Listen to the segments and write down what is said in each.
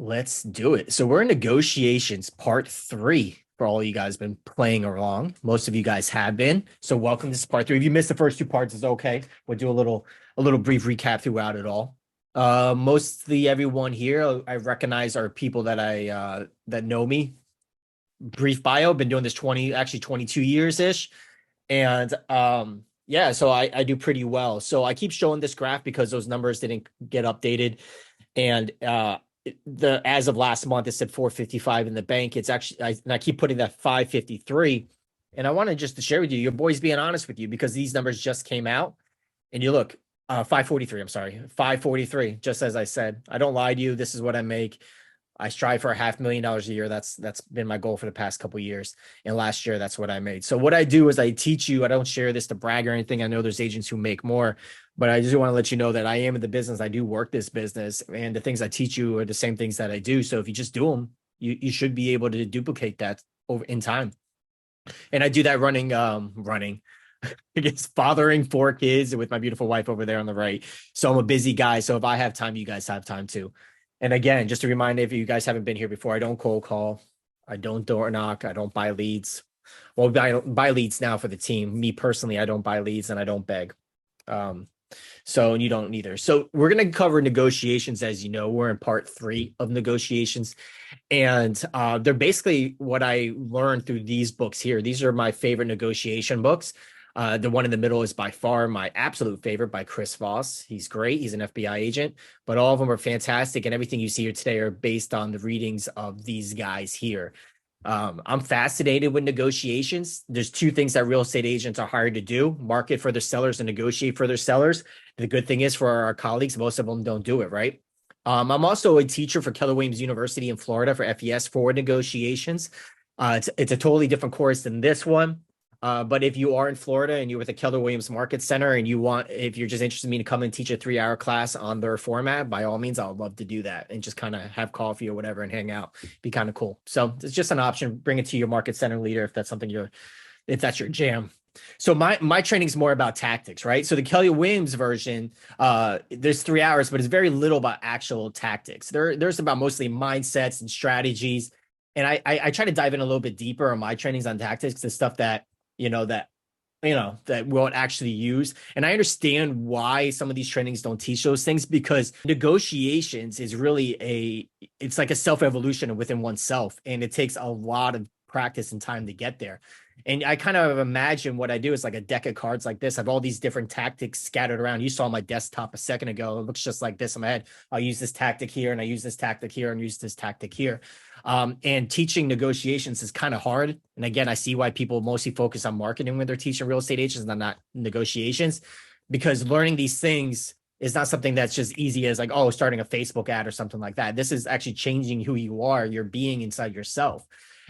Let's do it. So we're in negotiations part three for all you guys been playing along. Most of you guys have been. So welcome. This is part three. If you missed the first two parts, it's okay. We'll do a little brief recap throughout it all. Mostly everyone here I recognize are people that I that know me. Brief bio, been doing this 22 years ish. And yeah, so I do pretty well. So I keep showing this graph because those numbers didn't get updated. And the as of last month, it said 455 in the bank. It's actually and I keep putting that 553. And I wanted just to share with you, your boy's being honest with you because these numbers just came out. And you look, 543, I'm sorry, 543, just as I said. I don't lie to you. This is what I make. I strive for $500,000 a year. That's been my goal for the past couple of years. And last year, that's what I made. So what I do is I teach you. I don't share this to brag or anything. I know there's agents who make more, but I just want to let you know that I am in the business. I do work this business, and the things I teach you are the same things that I do. So if you just do them, you should be able to duplicate that over in time. And I do that running. I guess fathering four kids with my beautiful wife over there on the right. So I'm a busy guy. So if I have time, you guys have time too. And again, just a reminder, if you guys haven't been here before, I don't cold call. I don't door knock. I don't buy leads. Well, buy leads now for the team. Me personally, I don't buy leads and I don't beg. Um, so and you don't either. So we're going to cover negotiations. As you know, we're in part three of negotiations. And they're basically what I learned through these books here. These are my favorite negotiation books. The one in the middle is by far my absolute favorite by Chris Voss. He's great. He's an FBI agent, but all of them are fantastic. And everything you see here today are based on the readings of these guys here. I'm fascinated with negotiations. There's two things that real estate agents are hired to do: market for their sellers and negotiate for their sellers. The good thing is for our colleagues, most of them don't do it, right? I'm also a teacher for Keller Williams University in Florida for FES for negotiations. It's a totally different course than this one. But if you are in Florida and you're with the Keller Williams Market Center and if you're just interested in me to come and teach a 3-hour class on their format, by all means, I would love to do that and just kind of have coffee or whatever and hang out. Be kind of cool. So it's just an option. Bring it to your market center leader if that's something if that's your jam. So my training is more about tactics, right? So the Keller Williams version, there's 3 hours, but it's very little about actual tactics. There's about mostly mindsets and strategies. And I try to dive in a little bit deeper on my trainings on tactics, the stuff that that we'll actually use. And I understand why some of these trainings don't teach those things, because negotiations is really it's like a self-evolution within oneself. And it takes a lot of practice and time to get there. And I kind of imagine what I do is like a deck of cards like this. I have all these different tactics scattered around. You saw my desktop a second ago. It looks just like this in my head. I'll use this tactic here, and I use this tactic here, and use this tactic here. And teaching negotiations is kind of hard. And again, I see why people mostly focus on marketing when they're teaching real estate agents and not negotiations, because learning these things is not something that's just easy as like, oh, starting a Facebook ad or something like that. This is actually changing who you are, your being inside yourself.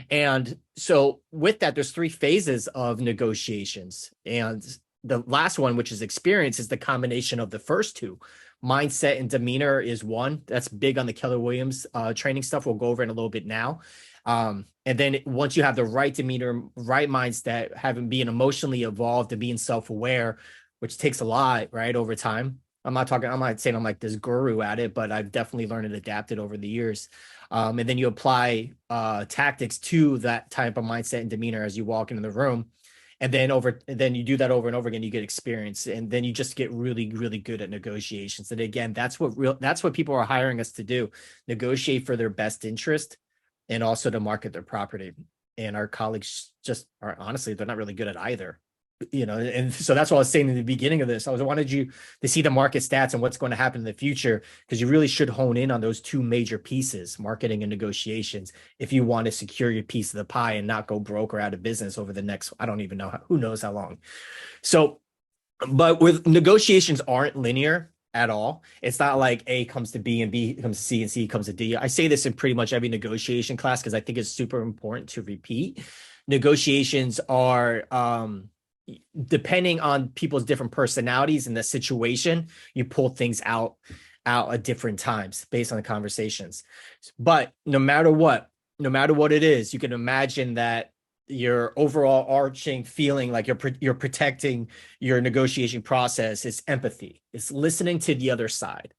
And so with that, there's three phases of negotiations. And the last one, which is experience, is the combination of the first two. Mindset and demeanor is one. That's big on the Keller Williams training stuff. We'll go over in a little bit now. And then once you have the right demeanor, right mindset, having being emotionally evolved and being self-aware, which takes a lot, right, over time. I'm not saying I'm like this guru at it, but I've definitely learned and adapted over the years. And then you apply tactics to that type of mindset and demeanor as you walk into the room. And then you do that over and over again, you get experience, and then you just get really, really good at negotiations. And again, that's what people are hiring us to do: negotiate for their best interest and also to market their property. And our colleagues just are, honestly, they're not really good at either. And so that's what I was saying in the beginning of this. I wanted you to see the market stats and what's going to happen in the future, because you really should hone in on those two major pieces, marketing and negotiations, if you want to secure your piece of the pie and not go broke or out of business over the next, I don't even know, who knows how long. So, but with negotiations aren't linear at all. It's not like A comes to B and B comes to C and C comes to D. I say this in pretty much every negotiation class because I think it's super important to repeat. Negotiations are, depending on people's different personalities and the situation, you pull things out at different times based on the conversations. But no matter what it is, you can imagine that your overall arching feeling like you're protecting your negotiation process is empathy. It's listening to the other side.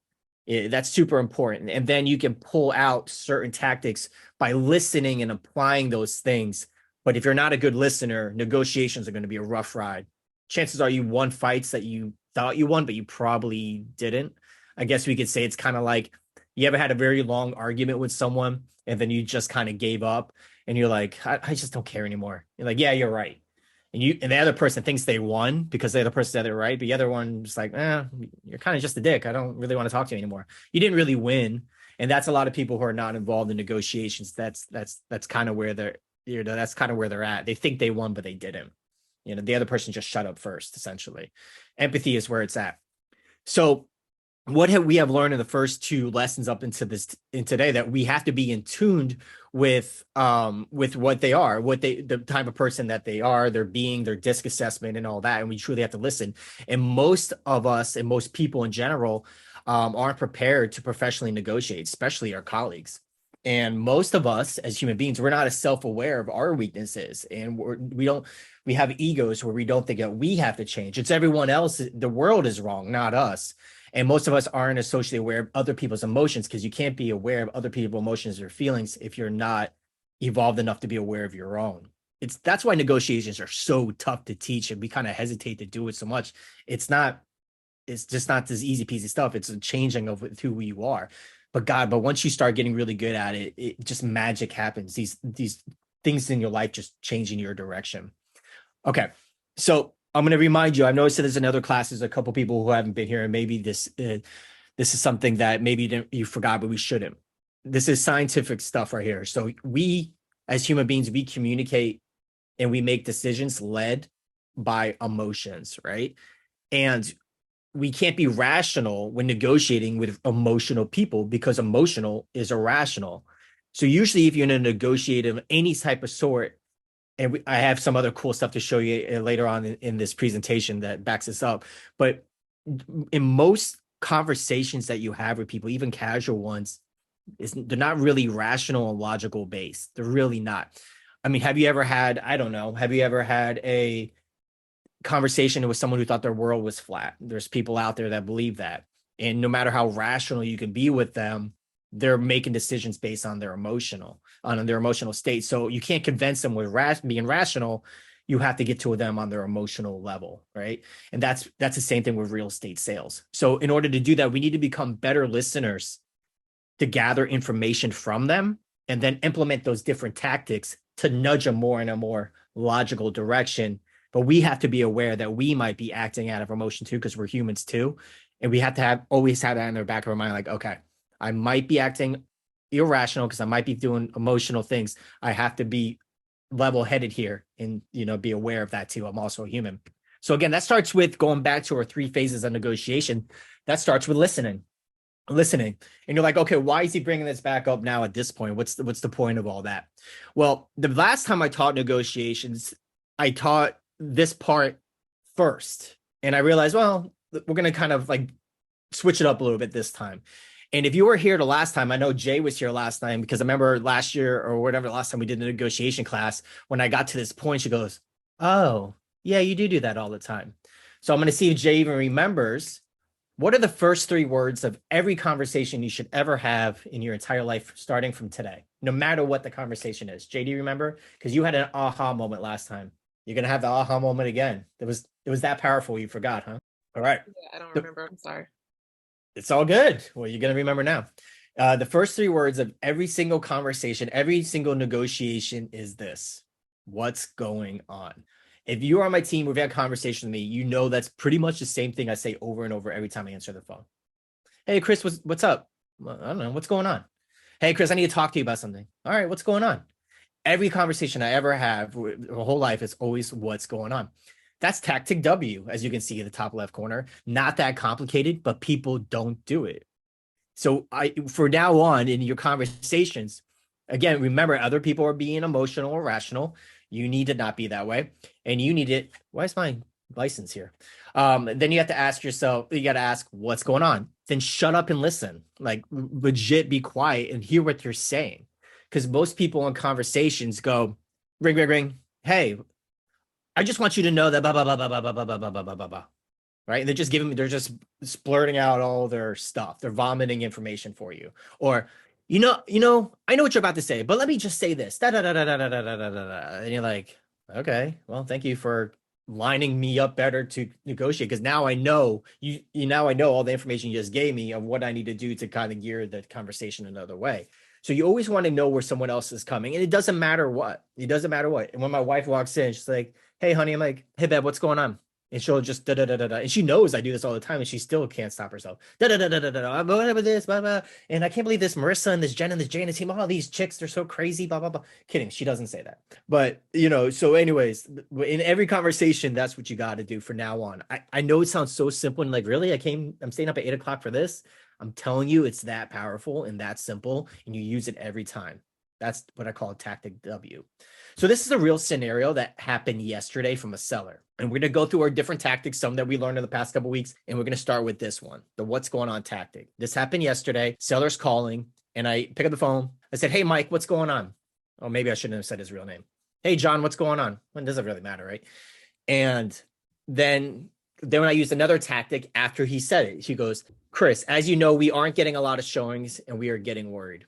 That's super important. And then you can pull out certain tactics by listening and applying those things. But if you're not a good listener, negotiations are going to be a rough ride. Chances are you won fights that you thought you won, but you probably didn't. I guess we could say it's kind of like, you ever had a very long argument with someone and then you just kind of gave up and you're like, I just don't care anymore. You're like, yeah, you're right. And the other person thinks they won because the other person said they're right, but the other one's like, you're kind of just a dick. I don't really want to talk to you anymore. You didn't really win. And that's a lot of people who are not involved in negotiations. That's kind of where that's kind of where they're at. They think they won, but they didn't. The other person just shut up first, essentially. Empathy is where it's at. So what we have learned in the first two lessons up into today, that we have to be in tuned with what they are, the type of person that they are, their being, their disc assessment and all that. And we truly have to listen. And most of us and most people in general aren't prepared to professionally negotiate, especially our colleagues. And most of us as human beings, we're not as self-aware of our weaknesses, and we have egos where we don't think that we have to change. It's everyone else. The world is wrong, not us. And most of us aren't socially aware of other people's emotions, because you can't be aware of other people's emotions or feelings if you're not evolved enough to be aware of your own. That's why negotiations are so tough to teach, and we kind of hesitate to do it so much. It's just not this easy peasy stuff. It's a changing of who you are. But once you start getting really good at it, it just magic happens. These things in your life just change in your direction. Okay, so I'm going to remind you. I've noticed that there's another classes, a couple people who haven't been here, and maybe this is something that maybe you forgot, but we shouldn't. This is scientific stuff right here. So we, as human beings, we communicate and we make decisions led by emotions, right? And we can't be rational when negotiating with emotional people, because emotional is irrational. So usually if you're in a negotiate of any type of sort, and I have some other cool stuff to show you later on in this presentation that backs this up, but in most conversations that you have with people, even casual ones, they're not really rational and logical based. They're really not. I mean, have you ever had a conversation with someone who thought their world was flat? There's people out there that believe that. And no matter how rational you can be with them, they're making decisions based on their emotional state. So you can't convince them with being rational. You have to get to them on their emotional level, right? And that's the same thing with real estate sales. So in order to do that, we need to become better listeners to gather information from them and then implement those different tactics to nudge them more in a more logical direction. But we have to be aware that we might be acting out of emotion too, because we're humans too. And we have to always have that in the back of our mind, like, okay, I might be acting irrational because I might be doing emotional things. I have to be level-headed here and, be aware of that too. I'm also a human. So again, that starts with going back to our 3 phases of negotiation. That starts with listening. And you're like, okay, why is he bringing this back up now at this point? What's the point of all that? Well, the last time I taught negotiations, I taught this part first, and I realized, well, we're going to kind of like switch it up a little bit this time. And if you were here the last time, I know Jay was here last time, because I remember last year or whatever, last time we did the negotiation class, when I got to this point, she goes, oh yeah, you do that all the time. So I'm going to see if Jay even remembers. What are the first 3 words of every conversation you should ever have in your entire life, starting from today, no matter what the conversation is? Jay, do you remember? Because you had an aha moment last time. You're going to have the aha moment again. It was that powerful. You forgot, huh? All right. Yeah, I don't remember. I'm sorry. It's all good. Well, you're going to remember now. The first 3 words of every single conversation, every single negotiation is this: what's going on? If you are on my team, we've had a conversation with me, you know that's pretty much the same thing I say over and over every time I answer the phone. Hey, Chris, what's up? Well, I don't know. What's going on? Hey, Chris, I need to talk to you about something. All right, what's going on? Every conversation I ever have, my whole life, is always what's going on. That's tactic W, as you can see in the top left corner. Not that complicated, but people don't do it. So for now on in your conversations, again, remember, other people are being emotional or rational. You need to not be that way. And you need it. Why is my license here? Then you have to ask yourself, you got to ask, what's going on? Then shut up and listen. Like, legit be quiet and hear what you're saying. Because most people in conversations go, ring, ring, ring. Hey, I just want you to know that blah, blah, blah, blah, blah, blah, blah, blah, blah, blah, blah, blah. right? And they're just splurting out all their stuff. They're vomiting information for you. Or, I know what you're about to say, but let me just say this. Da, da, da, da, da, da, da, da, da, da. And you're like, okay, well, thank you for lining me up better to negotiate, because now I know now I know all the information you just gave me of what I need to do to kind of gear the conversation another way. So you always want to know where someone else is coming, and it doesn't matter what. It doesn't matter what. And when my wife walks in, she's like, "Hey, honey," I'm like, "Hey, babe, what's going on?" And she'll just da da da da da. And she knows I do this all the time, and she still can't stop herself. Da da da da da da. Whatever this, blah blah. And I can't believe this Marissa and this Jen and this Jane and team. Oh, these chicks, they're so crazy. Blah blah blah. Kidding. She doesn't say that. But so anyways, in every conversation, that's what you got to do from now on. I know it sounds so simple and like, really, I'm staying up at 8 o'clock for this. I'm telling you, it's that powerful and that simple, and you use it every time. That's what I call a tactic W. So this is a real scenario that happened yesterday from a seller. And we're going to go through our different tactics, some that we learned in the past couple of weeks. And we're going to start with this one, the what's going on tactic. This happened yesterday. Seller's calling, and I pick up the phone. I said, "Hey, Mike, what's going on?" Oh, maybe I shouldn't have said his real name. "Hey, John, what's going on?" Well, it doesn't really matter, right? And then when I used another tactic after he said it, she goes, "Chris, as you know, we aren't getting a lot of showings and we are getting worried."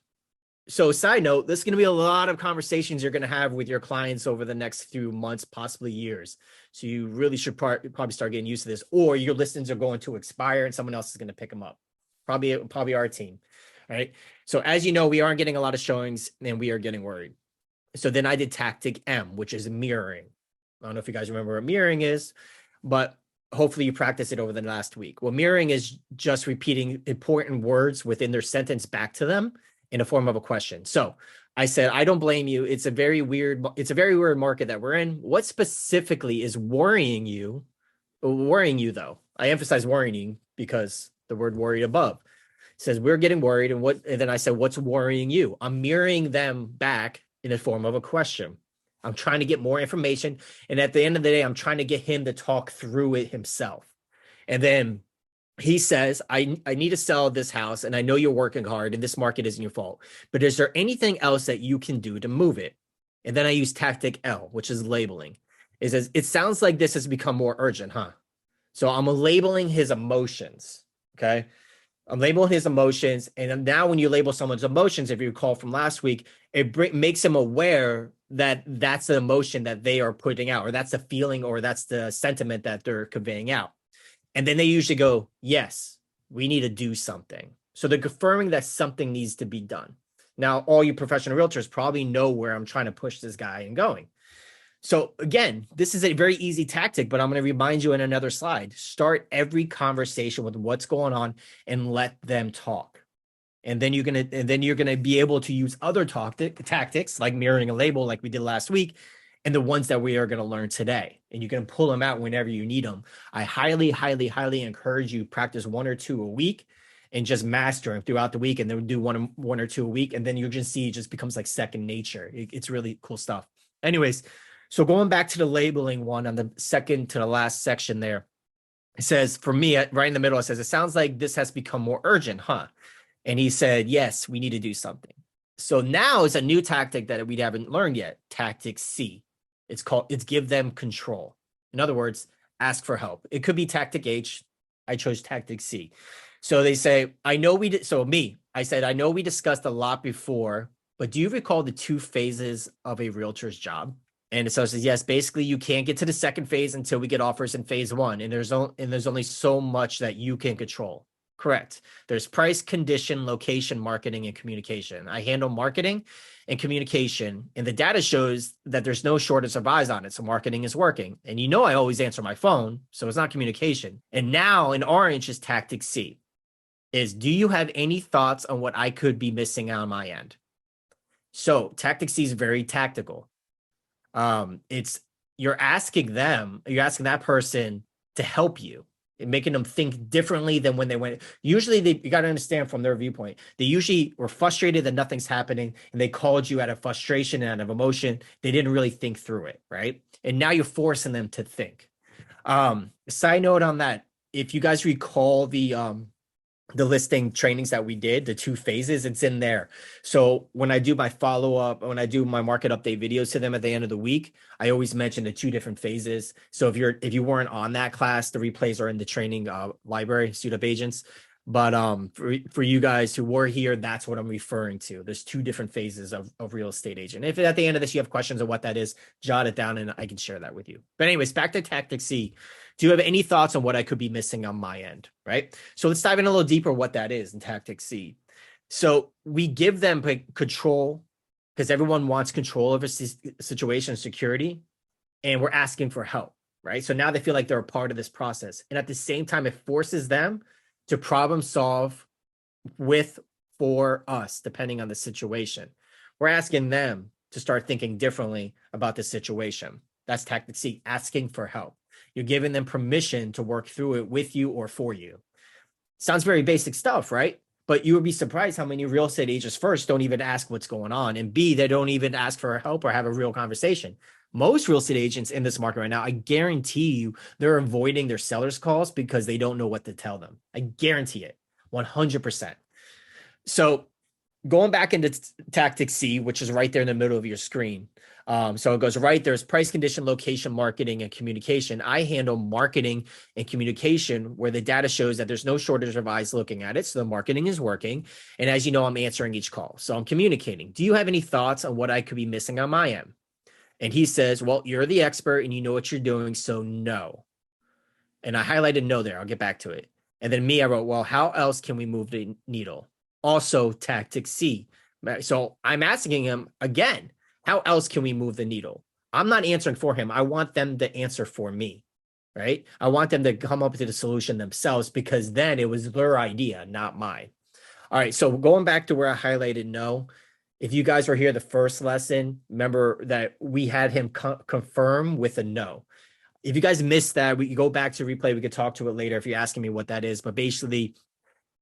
So side note, this is going to be a lot of conversations you're going to have with your clients over the next few months, possibly years. So you really should probably start getting used to this, or your listings are going to expire and someone else is going to pick them up. Probably our team. All right. So as you know, we aren't getting a lot of showings and we are getting worried. So then I did tactic M, which is mirroring. I don't know if you guys remember what mirroring is, but hopefully you practice it over the last week. Well, mirroring is just repeating important words within their sentence back to them in a form of a question. So I said, "I don't blame you. It's a very weird market that we're in. What specifically is worrying you? Worrying you, though. I emphasize worrying because the word worried above. It says we're getting worried. And then I said, "What's worrying you?" I'm mirroring them back in the form of a question. I'm trying to get more information. And at the end of the day, I'm trying to get him to talk through it himself. And then he says, I need to sell this house, and I know you're working hard, and this market isn't your fault. But is there anything else that you can do to move it? And then I use tactic L, which is labeling. It says, it sounds like this has become more urgent, huh? So I'm labeling his emotions. Okay. I'm labeling his emotions. And now when you label someone's emotions, if you recall from last week, it makes him aware that that's the emotion that they are putting out, or that's the feeling, or that's the sentiment that they're conveying out. And then they usually go, "Yes, we need to do something." So they're confirming that something needs to be done. Now, all you professional realtors probably know where I'm trying to push this guy and going. So again, this is a very easy tactic, but I'm going to remind you in another slide. Start every conversation with what's going on and let them talk. And then you're gonna be able to use other tactics like mirroring a label, like we did last week, and the ones that we are going to learn today. And you can pull them out whenever you need them. I highly, highly, highly encourage you practice 1 or 2 a week and just master them throughout the week, and then do one or two a week. And then you'll just see it just becomes like second nature. It's really cool stuff. Anyways, so going back to the labeling one on the second to the last section there, it says, for me, right in the middle, it says, "It sounds like this has become more urgent, huh?" And he said, "Yes, we need to do something." So now it's a new tactic that we haven't learned yet. Tactic C. It's give them control. In other words, ask for help. It could be tactic H. I chose tactic C. So they say, I said, "I know we discussed a lot before, but do you recall the 2 phases of a realtor's job?" And so it says, "Yes, basically you can't get to the second phase until we get offers in phase 1. And there's only so much that you can control." Correct. There's price, condition, location, marketing, and communication. I handle marketing and communication, and the data shows that there's no shortage of eyes on it. So marketing is working. And I always answer my phone, so it's not communication. And now in orange is tactic C. Is, do you have any thoughts on what I could be missing on my end? So tactic C is very tactical. You're asking that person to help you, and making them think differently than when they went. Usually you got to understand from their viewpoint, they usually were frustrated that nothing's happening, and they called you out of frustration and out of emotion. They didn't really think through it, right? And now you're forcing them to think. Side note on that, if you guys recall the the listing trainings that we did, the 2 phases, it's in there. So when I do my follow-up, when I do my market update videos to them at the end of the week, I always mention the 2 different phases. So if you weren't on that class, the replays are in the training library, Suit Up Agents. But for you guys who were here, that's what I'm referring to. There's 2 different phases of real estate agent. If at the end of this you have questions on what that is, jot it down and I can share that with you. But anyways, back to Tactic C. Do you have any thoughts on what I could be missing on my end? Right. So let's dive in a little deeper what that is in Tactic C. So we give them control because everyone wants control over situation security, and we're asking for help. Right. So now they feel like they're a part of this process. And at the same time, it forces them to problem solve with for us, depending on the situation. We're asking them to start thinking differently about the situation. That's Tactic C, asking for help. You're giving them permission to work through it with you or for you. Sounds very basic stuff, right? But you would be surprised how many real estate agents first don't even ask what's going on, and B, they don't even ask for help or have a real conversation. Most real estate agents in this market right now, I guarantee you, they're avoiding their sellers calls because they don't know what to tell them. I guarantee it, 100%. So going back into Tactic C, which is right there in the middle of your screen. So it goes right there's price, condition, location, marketing, and communication. I handle marketing and communication where the data shows that there's no shortage of eyes looking at it. So the marketing is working. And as you know, I'm answering each call. So I'm communicating. Do you have any thoughts on what I could be missing on my end? And he says, well, you're the expert and you know what you're doing. So no. And I highlighted no there. I'll get back to it. And then me, I wrote, well, how else can we move the needle? Also Tactic C. So I'm asking him again, how else can we move the needle? I'm not answering for him. I want them to answer for me, right? I want them to come up with the solution themselves because then it was their idea, not mine. All right, so going back to where I highlighted no, if you guys were here the first lesson, remember that we had him confirm with a no. If you guys missed that, we go back to replay. We could talk to it later if you're asking me what that is. But basically,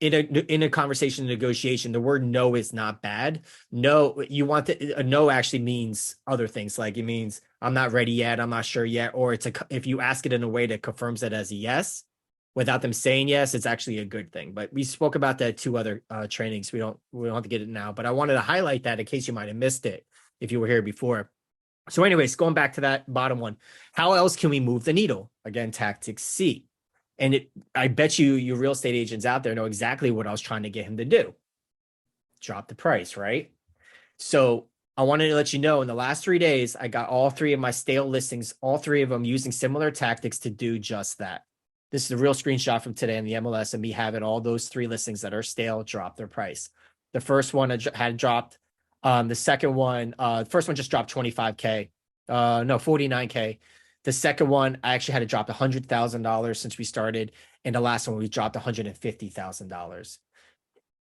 in a conversation negotiation, the word no is not bad. No, you want a no actually means other things. Like it means I'm not ready yet, I'm not sure yet, or if you ask it in a way that confirms it as a yes without them saying yes, it's actually a good thing. But we spoke about that 2 other trainings. We don't have to get it now, but I wanted to highlight that in case you might have missed it if you were here before. So anyways, going back to that bottom one, how else can we move the needle? Again, Tactic C. And I bet you real estate agents out there know exactly what I was trying to get him to do. Drop the price, right? So I wanted to let you know in the last 3 days, I got all 3 of my stale listings, all 3 of them using similar tactics to do just that. This is a real screenshot from today in the MLS, and me having all those 3 listings that are stale drop their price. The first one had dropped. The second one, first one just dropped 25K. No, 49K. The second one, I actually had to drop $100,000 since we started. And the last one, we dropped $150,000.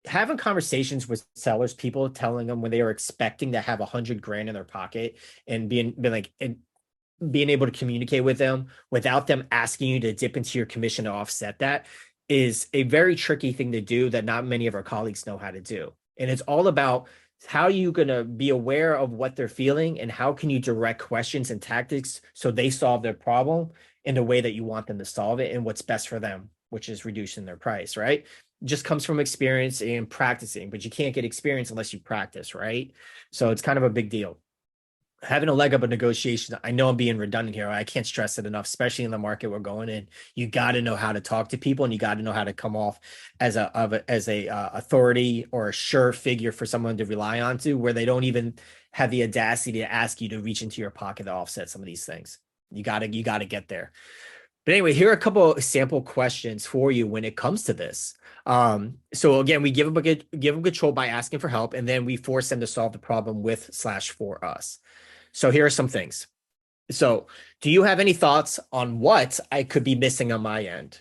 Having conversations with sellers, people telling them when they are expecting to have 100 grand in their pocket and being able to communicate with them without them asking you to dip into your commission to offset that is a very tricky thing to do that not many of our colleagues know how to do. And it's all about how are you going to be aware of what they're feeling and how can you direct questions and tactics so they solve their problem in the way that you want them to solve it and what's best for them, which is reducing their price, right? It just comes from experience and practicing, but you can't get experience unless you practice, right? So it's kind of a big deal. Having a leg up in negotiation, I know I'm being redundant here. I can't stress it enough, especially in the market we're going in. You got to know how to talk to people, and you got to know how to come off as a authority or a sure figure for someone to rely on to, where they don't even have the audacity to ask you to reach into your pocket to offset some of these things. You got to get there. But anyway, here are a couple of sample questions for you when it comes to this. So again, we give them control by asking for help, and then we force them to solve the problem with/for us. So here are some things. So do you have any thoughts on what I could be missing on my end?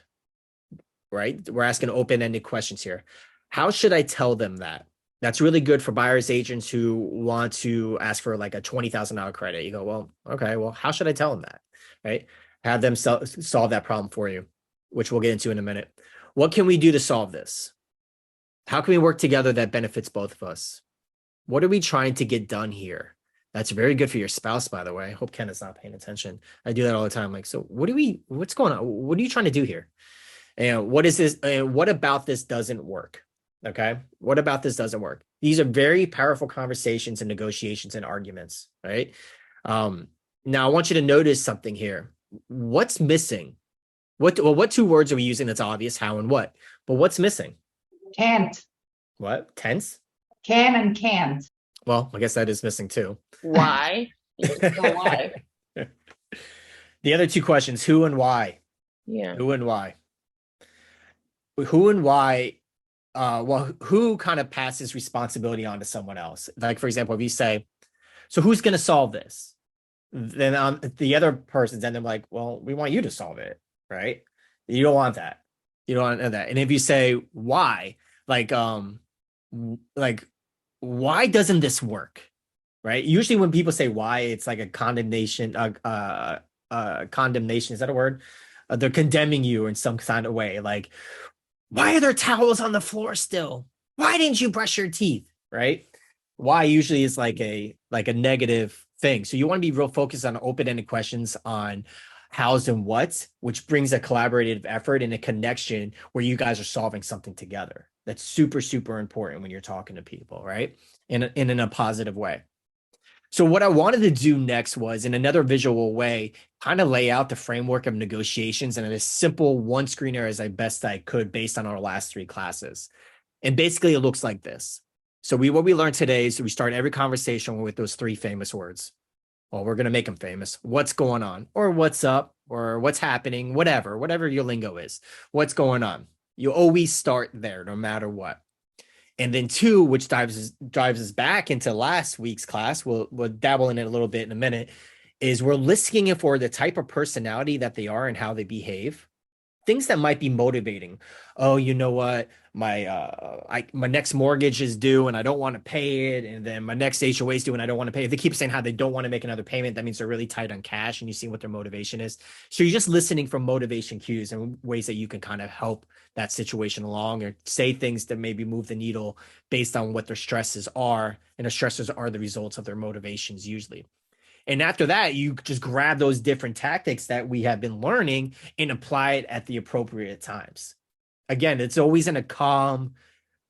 Right? We're asking open-ended questions here. How should I tell them that? That's really good for buyers agents who want to ask for like a $20,000 credit. You go, well, okay, well, how should I tell them that? Right? Have them solve that problem for you, which we'll get into in a minute. What can we do to solve this? How can we work together that benefits both of us? What are we trying to get done here? That's very good for your spouse, by the way. I hope Ken is not paying attention. I do that all the time. Like, so what's going on? What are you trying to do here? And what is this? And what about this doesn't work? Okay. What about this doesn't work? These are very powerful conversations and negotiations and arguments, right? Um, Now I want you to notice something here. What's missing? What two words are we using that's obvious? How and what? But what's missing? Can't. What? Tense? Can and can't. Well, I guess that is missing too. Why? Why? The other two questions, who and why? Yeah. Who and why? Who and why? Well, who kind of passes responsibility on to someone else? Like, for example, if you say, so who's going to solve this? Then the other person's and they're like, well, we want you to solve it, right? You don't want that. You don't want that. And if you say why, like, like, why doesn't this work? Right? Usually when people say why, it's like a condemnation, condemnation, is that a word? They're condemning you in some kind of way. Like, why are there towels on the floor still? Why didn't you brush your teeth? Right? Why usually is like a negative thing. So you want to be real focused on open-ended questions on hows and what's, which brings a collaborative effort and a connection where you guys are solving something together. That's super, super important when you're talking to people, right? In a positive way. So what I wanted to do next was, in another visual way, kind of lay out the framework of negotiations in a simple one screener as I best I could based on our last three classes. And basically it looks like this. So what we learned today is we start every conversation with those three famous words. Well, we're going to make them famous. What's going on, or what's up, or what's happening, whatever your lingo is. What's going on? You always start there no matter what. And then two, which drives us back into last week's class, we'll dabble in it a little bit in a minute, is we're listening for the type of personality that they are and how they behave. Things that might be motivating. Oh, you know what? My next mortgage is due and I don't want to pay it, and then my next HOA is due and I don't want to pay it. If they keep saying how they don't want to make another payment, that means they're really tight on cash, and you see what their motivation is. So you're just listening for motivation cues and ways that you can kind of help that situation along, or say things that maybe move the needle based on what their stresses are, and the stresses are the results of their motivations usually. And after that, you just grab those different tactics that we have been learning and apply it at the appropriate times. Again, it's always in a calm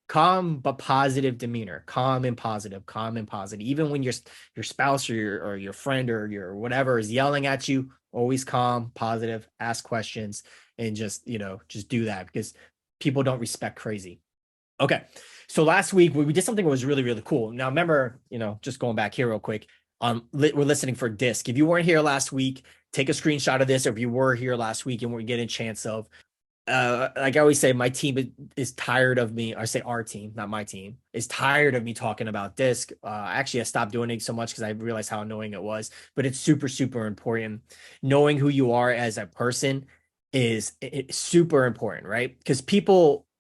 but positive demeanor. Calm and positive, calm and positive. Even when your spouse or your friend or your whatever is yelling at you, always calm, positive, ask questions, and just do that, because people don't respect crazy. Okay. So last week we did something that was really, really cool. Now remember, just going back here real quick, we're listening for DISC. If you weren't here last week, take a screenshot of this. Or if you were here last week and we're getting a chance of, like I always say, my team is tired of me. I say our team, not my team, is tired of me talking about DISC. Actually, I stopped doing it so much because I realized how annoying it was. But it's super, super important. Knowing who you are as a person is super important, right? Because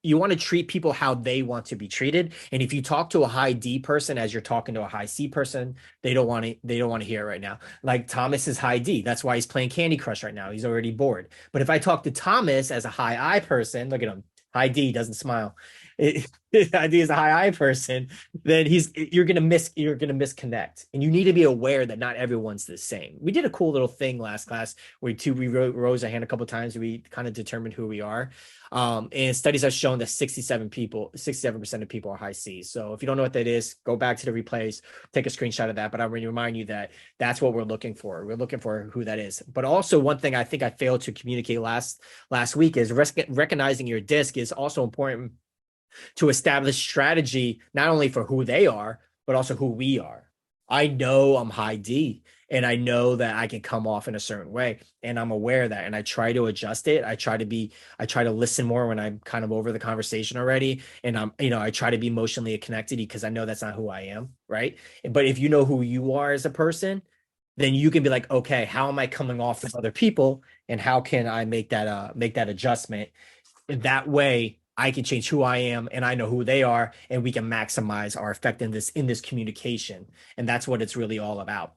you want to treat people how they want to be treated. And if you talk to a high D person as you're talking to a high C person, they don't want to hear it right now. Like Thomas is high D. That's why he's playing Candy Crush right now. He's already bored. But if I talk to Thomas as a high I person, look at him, high D, doesn't smile. High D is a high I person, then you're gonna misconnect. And you need to be aware that not everyone's the same. We did a cool little thing last class where we rose our hand a couple of times. We kind of determined who we are. And studies have shown that 67% of people are high C. So if you don't know what that is, go back to the replays, take a screenshot of that. But I'm going to remind you that that's what we're looking for. We're looking for who that is. But also, one thing I think I failed to communicate last week is recognizing your DISC is also important to establish strategy, not only for who they are, but also who we are. I know I'm high D, and I know that I can come off in a certain way, and I'm aware of that, and I try to adjust it. I try to listen more when I'm kind of over the conversation already, and I try to be emotionally connected because I know that's not who I am, right? But if you know who you are as a person, then you can be like, okay, how am I coming off with other people, and how can I make that adjustment? And that way I can change who I am and I know who they are, and we can maximize our effectiveness in this communication. And that's what it's really all about.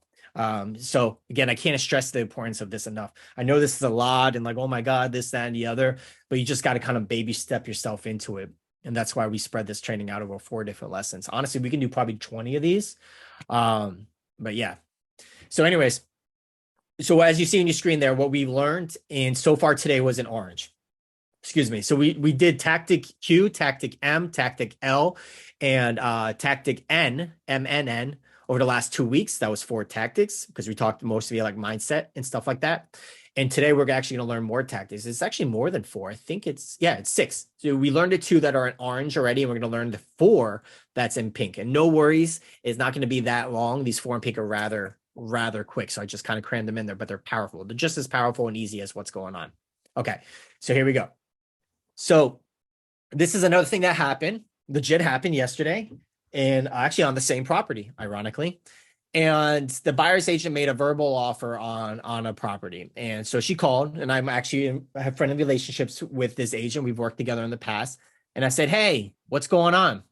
So again, I can't stress the importance of this enough. I know this is a lot and like, oh my God, this, that, and the other, but you just got to kind of baby step yourself into it. And that's why we spread this training out over 4 different lessons. Honestly, we can do probably 20 of these. But yeah. So anyways, so as you see on your screen there, what we learned in so far today was in orange. excuse me. So we did tactic Q, tactic M, tactic L, and tactic N, MNN over the last 2 weeks. That was 4 tactics because we talked mostly like mindset and stuff like that. And today we're actually going to learn more tactics. It's actually more than 4. I think it's 6. So we learned the 2 that are in orange already, and we're going to learn the 4 that's in pink. And no worries, it's not going to be that long. These 4 in pink are rather quick. So I just kind of crammed them in there, but they're powerful. They're just as powerful and easy as what's going on. Okay, so here we go. So this is another thing that happened, legit happened yesterday, and actually on the same property, ironically. And the buyer's agent made a verbal offer on a property. And so she called, and I have friendly relationships with this agent. We've worked together in the past. And I said, hey, what's going on?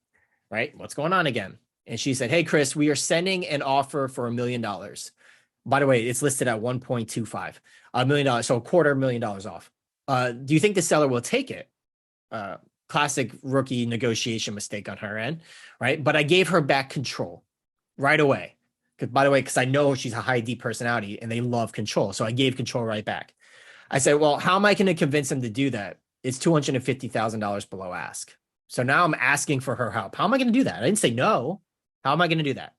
Right? What's going on again? And she said, hey, Chris, we are sending an offer for $1 million. By the way, it's listed at 1.25, $1 million. So $250,000 off. Do you think the seller will take it? Classic rookie negotiation mistake on her end, right? But I gave her back control right away. Because I know she's a high D personality and they love control. So I gave control right back. I said, well, how am I going to convince him to do that? It's $250,000 below ask. So now I'm asking for her help. How am I going to do that? I didn't say no. How am I going to do that?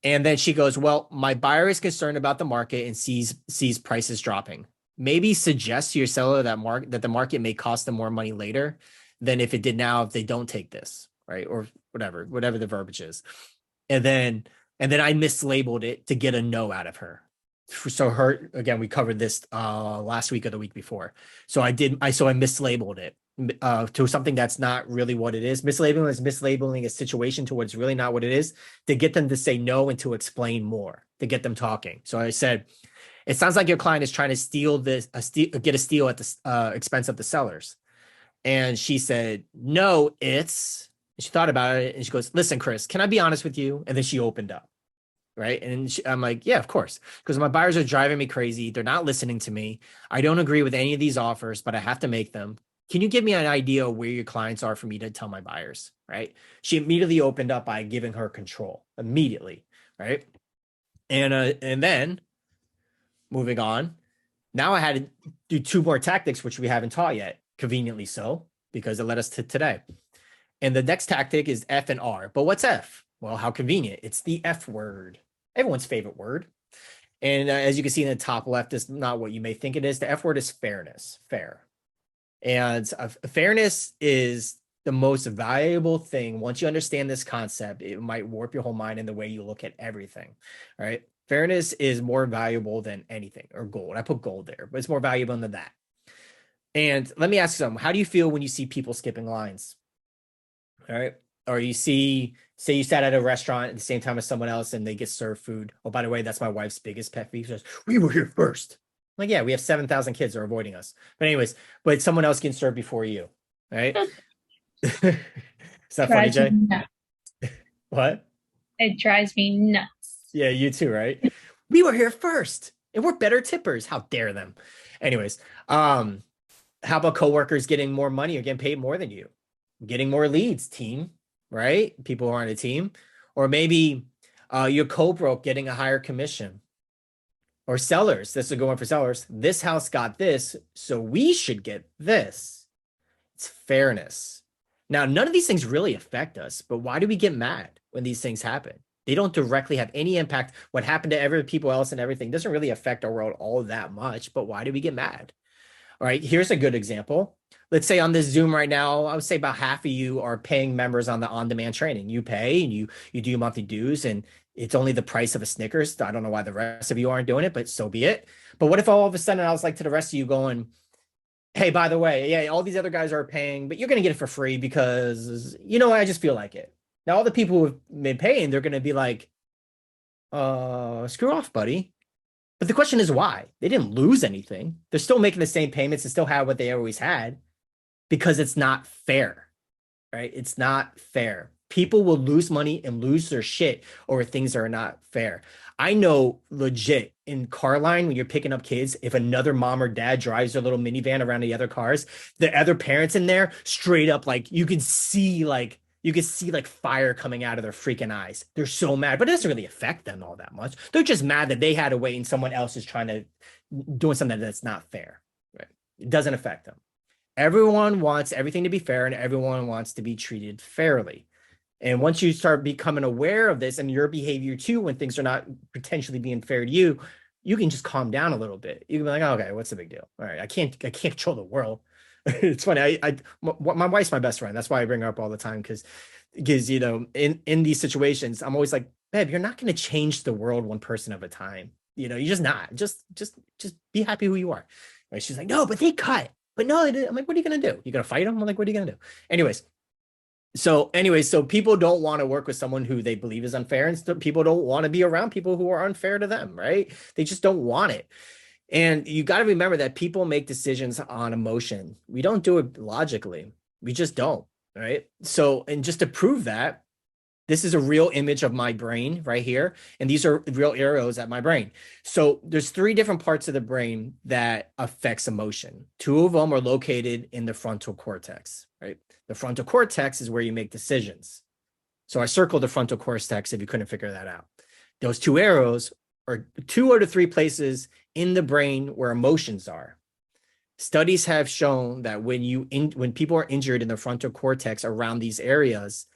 And then she goes, well, my buyer is concerned about the market and sees prices dropping. Maybe suggest to your seller that the market may cost them more money later than if it did now if they don't take this, right? Or whatever the verbiage is. And then I mislabeled it to get a no out of her. So again, we covered this last week or the week before. So I mislabeled it to something that's not really what it is. Mislabeling a situation to what's really not what it is, to get them to say no and to explain more, to get them talking. So I said, it sounds like your client is trying to get a steal at the expense of the sellers. And she said, no, she thought about it and she goes, listen, Chris, can I be honest with you? And then she opened up. Right. And I'm like, yeah, of course. Because my buyers are driving me crazy. They're not listening to me. I don't agree with any of these offers, but I have to make them. Can you give me an idea of where your clients are for me to tell my buyers? Right. She immediately opened up by giving her control immediately. Right. And then moving on, now I had to do 2 more tactics, which we haven't taught yet, conveniently so, because it led us to today. And the next tactic is F and R. But what's F? Well, how convenient. It's the F word. Everyone's favorite word. And as you can see in the top left, is not what you may think it is. The F word is fairness, fair. And fairness is the most valuable thing. Once you understand this concept, it might warp your whole mind in the way you look at everything, right? Fairness is more valuable than anything, or gold. I put gold there, but it's more valuable than that. And let me ask you something. How do you feel when you see people skipping lines? All right. Or you say you sat at a restaurant at the same time as someone else and they get served food. Oh, by the way, that's my wife's biggest pet peeve. She says, we were here first. I'm like, yeah, we have 7,000 kids that are avoiding us. But anyways, but someone else getting served before you. Right? Is that funny, Jay? What? It drives me nuts. Yeah, you too, right? We were here first and we're better tippers. How dare them? Anyways, how about coworkers getting more money or getting paid more than you? Getting more leads, team, right? People who are on a team. Or maybe your co-broke getting a higher commission. Or sellers, this is going for sellers. This house got this, so we should get this. It's fairness. Now, none of these things really affect us, but why do we get mad when these things happen? They don't directly have any impact. What happened to every people else and everything doesn't really affect our world all that much, but why do we get mad? All right, here's a good example. Let's say on this Zoom right now, I would say about half of you are paying members on the on-demand training. You pay and you do your monthly dues, and it's only the price of a Snickers. I don't know why the rest of you aren't doing it, but so be it. But what if all of a sudden I was like to the rest of you going, hey, by the way, yeah, all these other guys are paying, but you're going to get it for free because, I just feel like it. Now, all the people who've been paying, they're going to be like, screw off, buddy. But the question is why? They didn't lose anything. They're still making the same payments and still have what they always had because it's not fair, right? It's not fair. People will lose money and lose their shit over things that are not fair. I know legit in car line when you're picking up kids, if another mom or dad drives their little minivan around the other cars, the other parents in there straight up, like you can see like fire coming out of their freaking eyes. They're so mad, but it doesn't really affect them all that much. They're just mad that they had to wait and someone else is doing something that's not fair, right? It doesn't affect them. Everyone wants everything to be fair and everyone wants to be treated fairly. And once you start becoming aware of this and your behavior too, when things are not potentially being fair to you, you can just calm down a little bit. You can be like, oh, okay, what's the big deal? All right, I can't control the world. It's funny. My wife's my best friend. That's why I bring her up all the time because you know, in these situations, I'm always like, babe, you're not going to change the world one person at a time. You know, you're just not. Just be happy who you are. Right? She's like, no, but they cut. But no, they didn't. I'm like, what are you going to do? You going to fight them? I'm like, what are you going to do? So people don't want to work with someone who they believe is unfair, and people don't want to be around people who are unfair to them, right? They just don't want it. And you got to remember that people make decisions on emotion. We don't do it logically. We just don't, right? So, and just to prove that, this is a real image of my brain right here. And these are real arrows at my brain. So there's 3 different parts of the brain that affects emotion. 2 of them are located in the frontal cortex, right? The frontal cortex is where you make decisions. So I circled the frontal cortex if you couldn't figure that out. Those 2 arrows are 2 out of 3 places in the brain where emotions are. Studies have shown that when people are injured in the frontal cortex around these areas,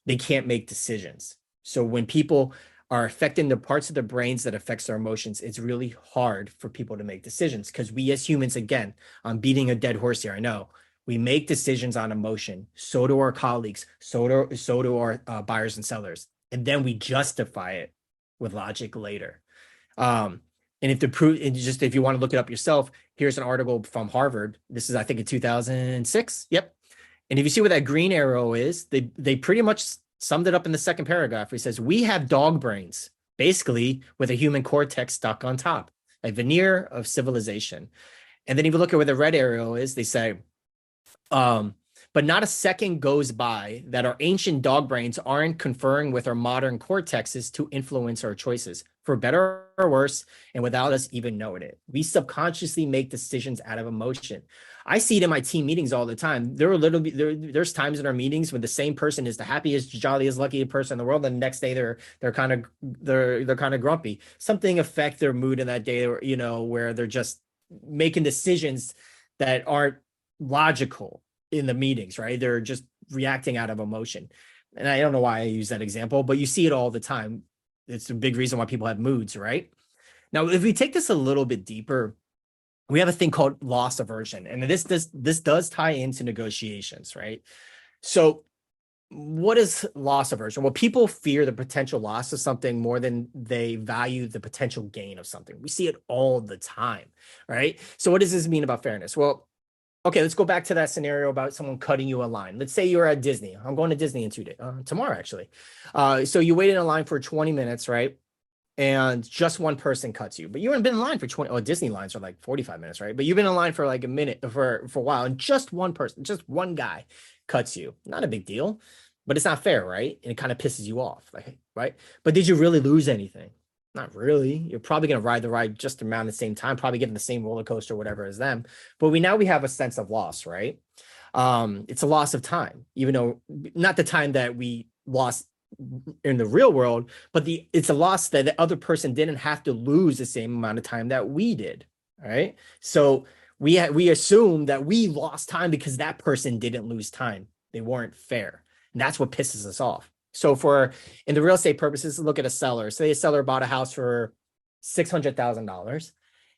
they can't make decisions. So when people are affecting the parts of the brains that affects their emotions, it's really hard for people to make decisions because we as humans, again, I'm beating a dead horse here, I know. We make decisions on emotion. So do our colleagues. So do our buyers and sellers. And then we justify it with logic later. And if you want to look it up yourself, here's an article from Harvard. This is, I think, in 2006. Yep. And if you see what that green arrow is, they pretty much summed it up in the second paragraph. He says, we have dog brains, basically with a human cortex stuck on top, a veneer of civilization. And then if you look at where the red arrow is, they say, but not a second goes by that our ancient dog brains aren't conferring with our modern cortexes to influence our choices, for better or worse, and without us even knowing it. We subconsciously make decisions out of emotion. I see it in my team meetings all the time. There's times in our meetings when the same person is the happiest, jolliest, luckiest person in the world, and the next day they're kind of grumpy. Something affect their mood in that day, or you know, where they're just making decisions that aren't logical in the meetings, right? They're just reacting out of emotion. And I don't know why I use that example, but you see it all the time. It's a big reason why people have moods, right? Now, if we take this a little bit deeper, we have a thing called loss aversion. And this does tie into negotiations, right? So what is loss aversion? Well, people fear the potential loss of something more than they value the potential gain of something. We see it all the time, right? So what does this mean about fairness? Well, okay, let's go back to that scenario about someone cutting you a line. Let's say you're at Disney. I'm going to Disney in 2 days, tomorrow actually. So you wait in a line for 20 minutes, right? And just one person cuts you, but you haven't been in line for 20. Oh, Disney lines are like 45 minutes, right? But you've been in line for like a minute for a while, and just one person, just one guy cuts you. Not a big deal, but it's not fair, right? And it kind of pisses you off, like, right? But did you really lose anything? Not really. You're probably going to ride the ride just around the same time, probably getting the same roller coaster or whatever as them. But we have a sense of loss, right? It's a loss of time, even though not the time that we lost in the real world, but it's a loss that the other person didn't have to lose the same amount of time that we did. All right. So we assume that we lost time because that person didn't lose time. They weren't fair. And that's what pisses us off. So in the real estate purposes, look at a seller. Say a seller bought a house for $600,000.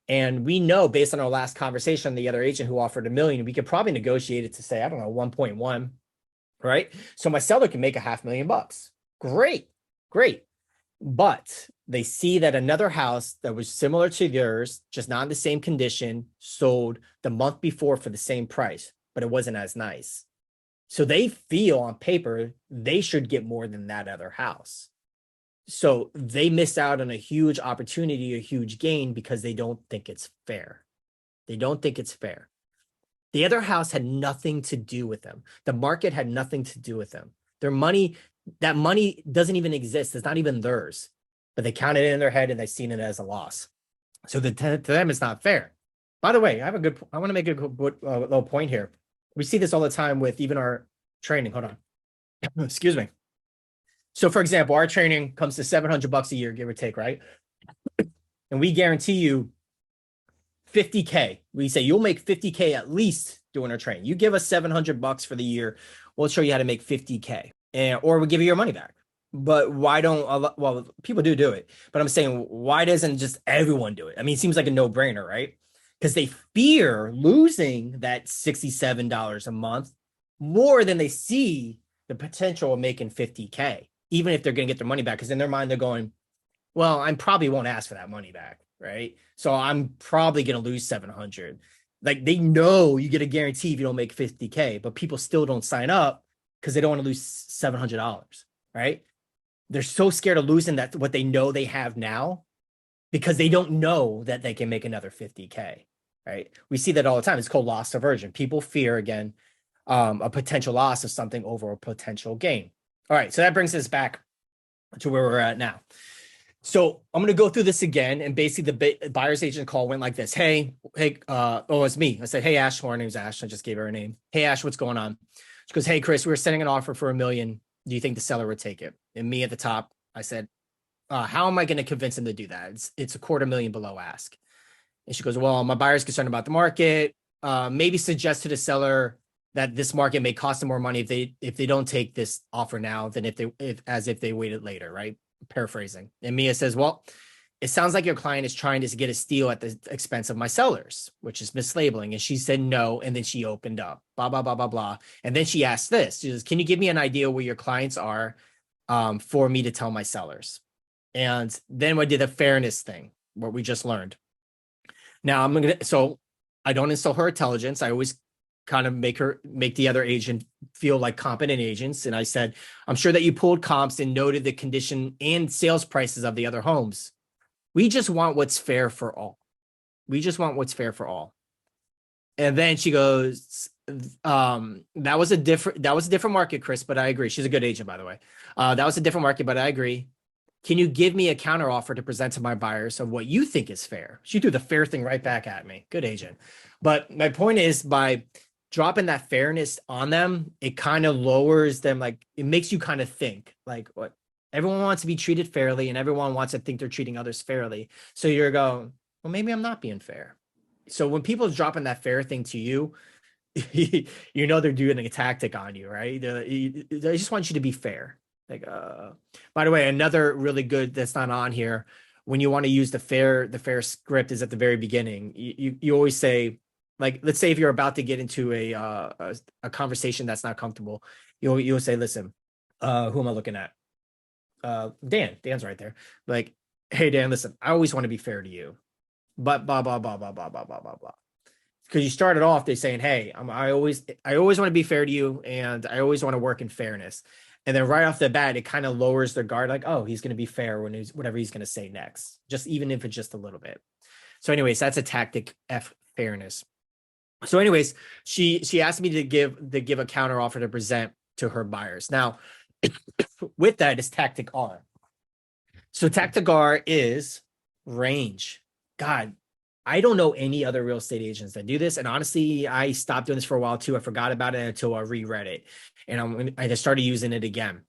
And we know based on our last conversation, the other agent who offered $1 million, we could probably negotiate it to say, I don't know, 1.1, right? So my seller can make $500,000. Great. But they see that another house that was similar to yours, just not in the same condition, sold the month before for the same price, but it wasn't as nice. So they feel on paper they should get more than that other house. So they miss out on a huge opportunity, a huge gain, because they don't think it's fair. They don't think it's fair. The other house had nothing to do with them. The market had nothing to do with them. Their money, that money doesn't even exist. It's not even theirs, but they counted it in their head and they've seen it as a loss. So to them, it's not fair. By the way, I want to make a good little point here. We see this all the time with even our training. Hold on. Excuse me. So for example, our training comes to $700 a year, give or take, right? And we guarantee you 50K. We say you'll make 50K at least doing our training. You give us $700 for the year, we'll show you how to make 50K, or we'll give you your money back. But why don't, well, people do it, but I'm saying, why doesn't just everyone do it? I mean, it seems like a no-brainer, right? Because they fear losing that $67 a month more than they see the potential of making 50K, even if they're going to get their money back. Because in their mind, they're going, well, I probably won't ask for that money back, right? So I'm probably going to lose 700. Like, they know you get a guarantee if you don't make 50K, but people still don't sign up because they don't want to lose $700, right? They're so scared of losing that what they know they have now, because they don't know that they can make another 50K, right? We see that all the time. It's called loss aversion. People fear, again, a potential loss of something over a potential gain. All right, so that brings us back to where we're at now. So I'm going to go through this again, and basically the buyer's agent call went like this. Hey, it's me. I said, hey, Ash, her name's Ash. I just gave her a name. Hey, Ash, what's going on? She goes, hey, Chris, we were sending an offer for $1 million. Do you think the seller would take it? And me at the top, I said, how am I going to convince him to do that? It's $250,000 below ask. And she goes, well, my buyer's concerned about the market. Maybe suggest to the seller that this market may cost them more money if they don't take this offer now than if they waited later, right? Paraphrasing. And Mia says, well, it sounds like your client is trying to get a steal at the expense of my sellers, which is mislabeling. And she said no, and then she opened up, blah, blah, blah, blah, blah. And then she asked this. She says, can you give me an idea where your clients are for me to tell my sellers? And then we did a fairness thing, what we just learned. Now so I don't insult her intelligence. I always kind of make the other agent feel like competent agents. And I said, I'm sure that you pulled comps and noted the condition and sales prices of the other homes. We just want what's fair for all. We just want what's fair for all. And then she goes, that was a different market, Chris, but I agree. She's a good agent, by the way. That was a different market, but I agree. Can you give me a counter offer to present to my buyers of what you think is fair? She threw the fair thing right back at me. Good agent. But my point is, by dropping that fairness on them, it kind of lowers them. Like, it makes you kind of think like, what? Everyone wants to be treated fairly, and everyone wants to think they're treating others fairly. So you're going, well, maybe I'm not being fair. So when people are dropping that fair thing to you, you know they're doing a tactic on you, right? They just want you to be fair. Like, by the way, another really good that's not on here, when you want to use the fair script, is at the very beginning. You always say, like, let's say if you're about to get into a conversation that's not comfortable, you'll say, listen, who am I looking at? Dan's right there. Like, hey, Dan, listen, I always want to be fair to you, but blah, blah, blah, blah, blah, blah, blah, blah, blah. Because you started off, they're saying, hey, I always want to be fair to you, and I always want to work in fairness. And then right off the bat, it kind of lowers their guard, like, oh, he's going to be fair when whatever he's going to say next, just even if it's just a little bit. So anyways, that's a tactic, fairness. So anyways, she asked me to give a counter offer to present to her buyers. Now, with that is tactic R. So tactic R is range. God, I don't know any other real estate agents that do this. And honestly, I stopped doing this for a while too. I forgot about it until I reread it. And I just started using it again.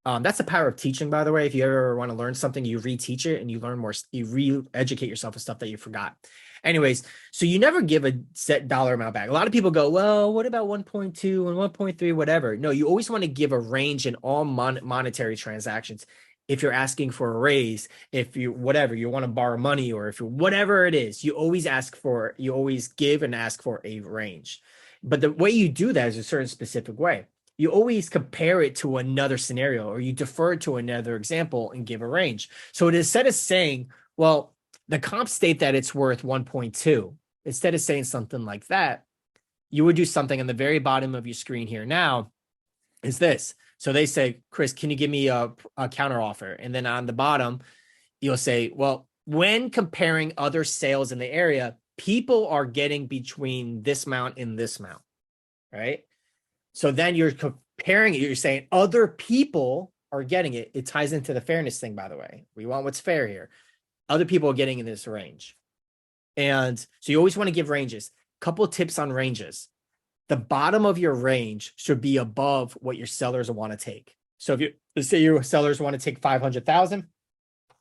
That's the power of teaching, by the way. If you ever want to learn something, you reteach it and you learn more, you re-educate yourself with stuff that you forgot. Anyways, so you never give a set dollar amount back. A lot of people go, well, what about 1.2 and 1.3, whatever? No, you always want to give a range in all monetary transactions. If you're asking for a raise, if you whatever, you want to borrow money, or if you whatever it is, you always give and ask for a range. But the way you do that is a certain specific way. You always compare it to another scenario, or you defer it to another example and give a range. So instead of saying, well, the comps state that it's worth 1.2, instead of saying something like that, you would do something on the very bottom of your screen here now is this. So they say, Chris, can you give me a counter offer? And then on the bottom, you'll say, well, when comparing other sales in the area, people are getting between this amount and this amount, right? So then you're comparing it. You're saying other people are getting it. It ties into the fairness thing, by the way. We want what's fair here. Other people are getting in this range. And so you always want to give ranges. Couple tips on ranges. The bottom of your range should be above what your sellers want to take. So if let's say your sellers want to take 500,000,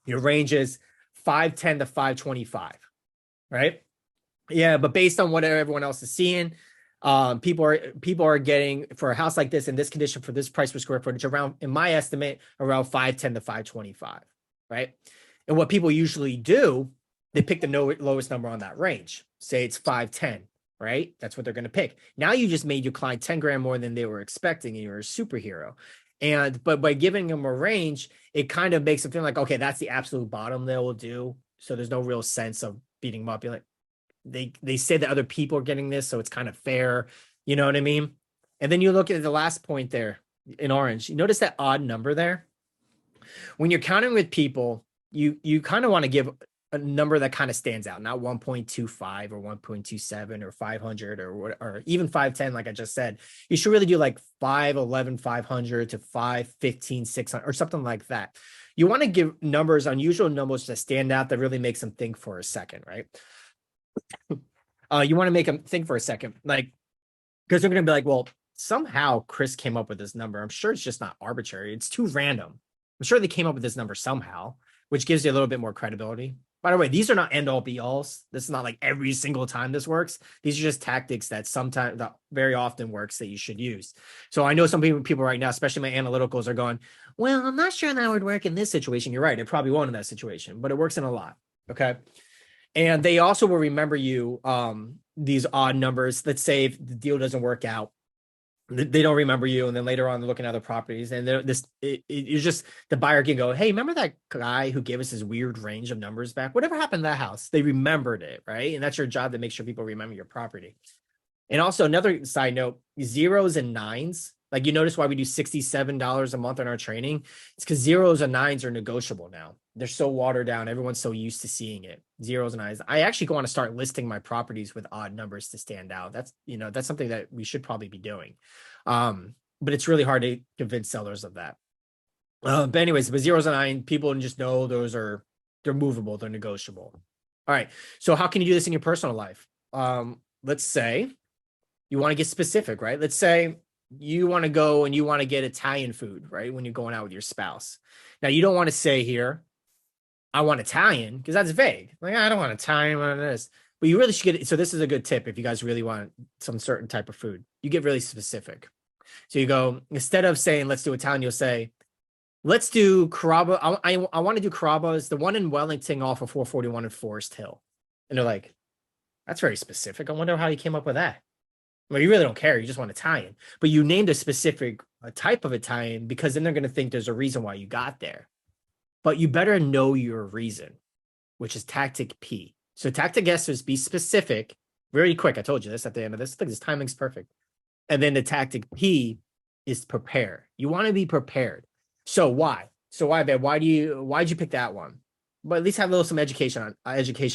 your range is 510 to 525, right? Yeah, but based on what everyone else is seeing, People are getting for a house like this in this condition for this price per square footage around, in my estimate, around 510 to 525, right? And what people usually do, they pick the lowest number on that range. Say it's 510, right? That's what they're going to pick. Now you just made your client 10 grand more than they were expecting, and you're a superhero. But by giving them a range, it kind of makes them feel like, okay, that's the absolute bottom they will do. So there's no real sense of beating them up. You're like, they say that other people are getting this, so it's kind of fair. You know what I mean? And then you look at the last point there in orange. You notice that odd number there? When you're counting with people, you kind of want to give a number that kind of stands out, not 1.25 or 1.27 or 500 or even 510, like I just said. You should really do like 511, 500 to 515, 600 or something like that. You want to give numbers, unusual numbers that stand out, that really makes them think for a second, right? You want to make them think for a second, like, because they're going to be like, well, somehow Chris came up with this number. I'm sure it's just not arbitrary. It's too random. I'm sure they came up with this number somehow, which gives you a little bit more credibility. By the way, these are not end all be alls. This is not like every single time this works. These are just tactics that sometimes, that very often works, that you should use. So I know some people right now, especially my analyticals, are going, well, I'm not sure that would work in this situation. You're right. It probably won't in that situation, but it works in a lot. Okay. And they also will remember you these odd numbers. Let's say if the deal doesn't work out, they don't remember you, and then later on they're looking at other properties, and it's just the buyer can go, hey, remember that guy who gave us his weird range of numbers back? Whatever happened to that house? They remembered it, right? And that's your job, to make sure people remember your property. And also another side note, zeros and nines. Like, you notice why we do $67 a month on our training? It's because zeros and nines are negotiable now. They're so watered down. Everyone's so used to seeing it. Zeros and nines. I actually want to start listing my properties with odd numbers to stand out. That's something that we should probably be doing. But it's really hard to convince sellers of that. But anyways, with zeros and nine, people just know they're movable, they're negotiable. All right. So how can you do this in your personal life? Let's say you want to get specific, right? Let's say you want to go and you want to get Italian food, right? When you're going out with your spouse. Now, you don't want to say here, I want Italian, because that's vague. Like, I don't want Italian, I want this. But you really should get it. So this is a good tip if you guys really want some certain type of food. You get really specific. So you go, instead of saying, let's do Italian, you'll say, let's do Carrabba. I want to do Carrabba's, the one in Wellington off of 441 in Forest Hill. And they're like, that's very specific. I wonder how you came up with that. Well, you really don't care. You just want Italian. But you named a specific type of Italian, because then they're going to think there's a reason why you got there. But you better know your reason, which is tactic P. So tactic S is be specific. Very quick. I told you this at the end of this. Look, this timing's perfect. And then the tactic P is prepare. You want to be prepared. So why? So why'd you pick that one? But at least have a little some education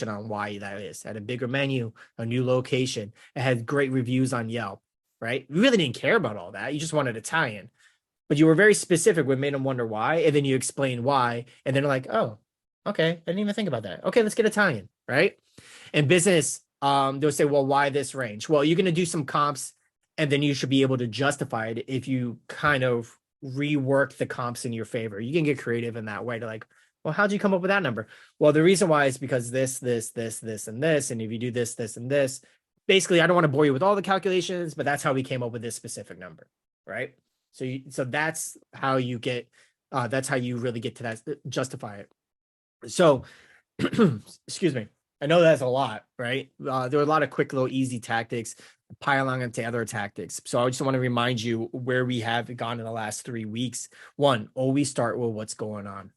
on why that is. Had a bigger menu, a new location. It had great reviews on Yelp, right? You really didn't care about all that. You just wanted Italian. But you were very specific, what made them wonder why. And then you explain why. And then they're like, oh, okay, I didn't even think about that. Okay, let's get Italian, right? In business, they'll say, well, why this range? Well, you're going to do some comps, and then you should be able to justify it if you kind of rework the comps in your favor. You can get creative in that way to like, well, how'd you come up with that number? Well, the reason why is because this, and this. And if you do this, and this, basically, I don't want to bore you with all the calculations, but that's how we came up with this specific number, right? So that's how you get, that's how you really get to that, justify it. So, excuse me. I know that's a lot, right? There are a lot of quick, little, easy tactics, piling into other tactics. So I just want to remind you where we have gone in the last 3 weeks. One, always start with what's going on.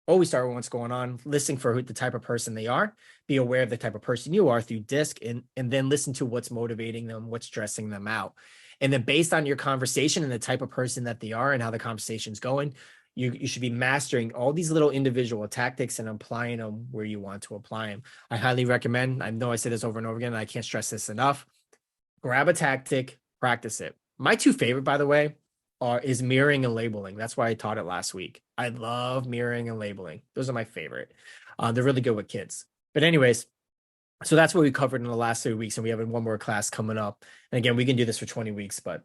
Always start with what's going on. Listen for the type of person they are. Be aware of the type of person you are through DISC, and then listen to what's motivating them, what's stressing them out. And then based on your conversation and the type of person that they are and how the conversation's going, you should be mastering all these little individual tactics and applying them where you want to apply them. I highly recommend, I know I say this over and over again, and I can't stress this enough. Grab a tactic, practice it. My two favorite, by the way, is mirroring and labeling. That's why I taught it last week. I love mirroring and labeling. Those are my favorite. They're really good with kids. But anyways, so that's what we covered in the last 3 weeks, and we have one more class coming up. And again, we can do this for 20 weeks, but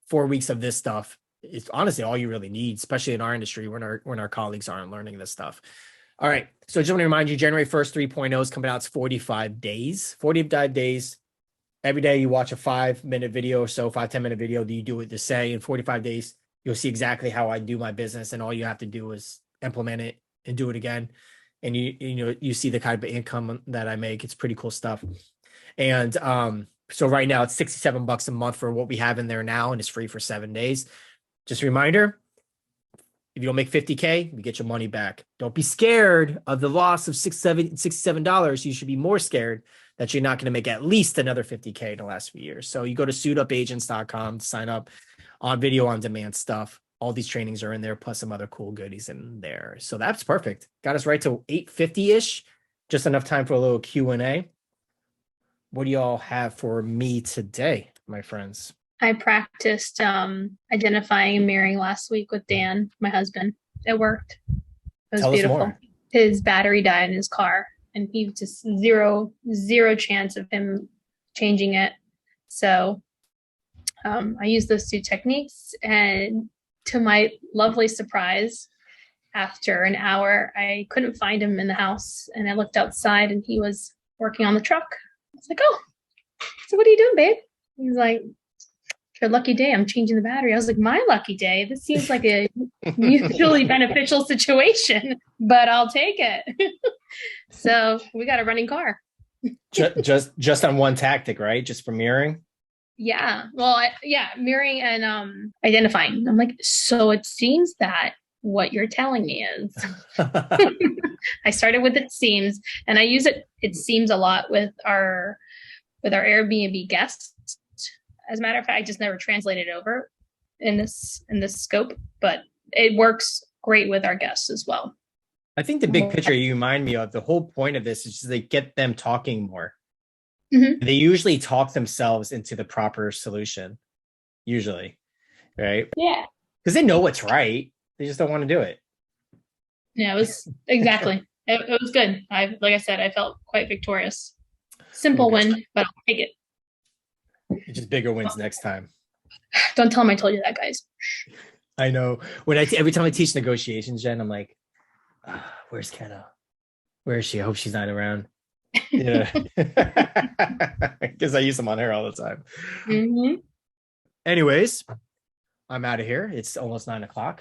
4 weeks of this stuff is honestly all you really need, especially in our industry when our colleagues aren't learning this stuff. All right. So I just want to remind you, January 1st, 3.0 is coming out. It's 45 days. 45 days. every day you watch a 5-minute video or so, 5-10 minute video, do you do it to say in 45 days, you'll see exactly how I do my business. And all you have to do is implement it and do it again. And you see the kind of income that I make. It's pretty cool stuff. And so right now it's $67 a month for what we have in there now, and it's free for 7 days. Just a reminder, if you don't make 50K, we get your money back. Don't be scared of the loss of $67. You should be more scared that you're not going to make at least another 50K in the last few years. So you go to suitupagents.com to sign up on video on demand stuff. All these trainings are in there, plus some other cool goodies in there. So that's perfect. Got us right to 8:50-ish. Just enough time for a little Q&A. What do y'all have for me today, my friends? I practiced identifying and mirroring last week with Dan, my husband. It worked. It was Tell us beautiful. more. His battery died in his car, and he just zero chance of him changing it. So I used those 2 techniques, and to my lovely surprise, after an hour, I couldn't find him in the house, and I looked outside, and he was working on the truck. I was like, "Oh, so what are you doing, babe?" He's like, "Your lucky day. I'm changing the battery." I was like, "My lucky day? This seems like a mutually beneficial situation, but I'll take it." So we got a running car. just on one tactic, right? Just for mirroring. Yeah. Well, mirroring and identifying. I'm like, so it seems that what you're telling me is. I started with it seems, and I use it seems a lot with our Airbnb guests. As a matter of fact, I just never translated over in this scope, but it works great with our guests as well. I think the big picture you remind me of, the whole point of this is just they get them talking more. Mm-hmm. They usually talk themselves into the proper solution, usually, right? Yeah. Because they know what's right. They just don't want to do it. Yeah, it was exactly. It was good. Like I said, I felt quite victorious. Simple win, but I'll take it. Just bigger wins next time. Don't tell them I told you that, guys. I know. Every time I teach negotiations, Jen, I'm like, where's Kenna? Where is she? I hope she's not around. Yeah. Because I use them on her all the time. Mm-hmm. Anyways, I'm out of here. It's almost 9:00.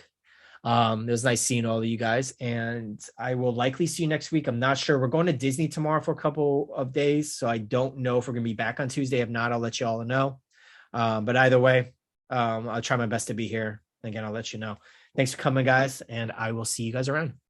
It was nice seeing all of you guys, and I will likely see you next week. I'm not sure. We're going to Disney tomorrow for a couple of days, so I don't know if we're going to be back on Tuesday. If not, I'll let you all know. But either way, I'll try my best to be here. Again, I'll let you know. Thanks for coming, guys, and I will see you guys around.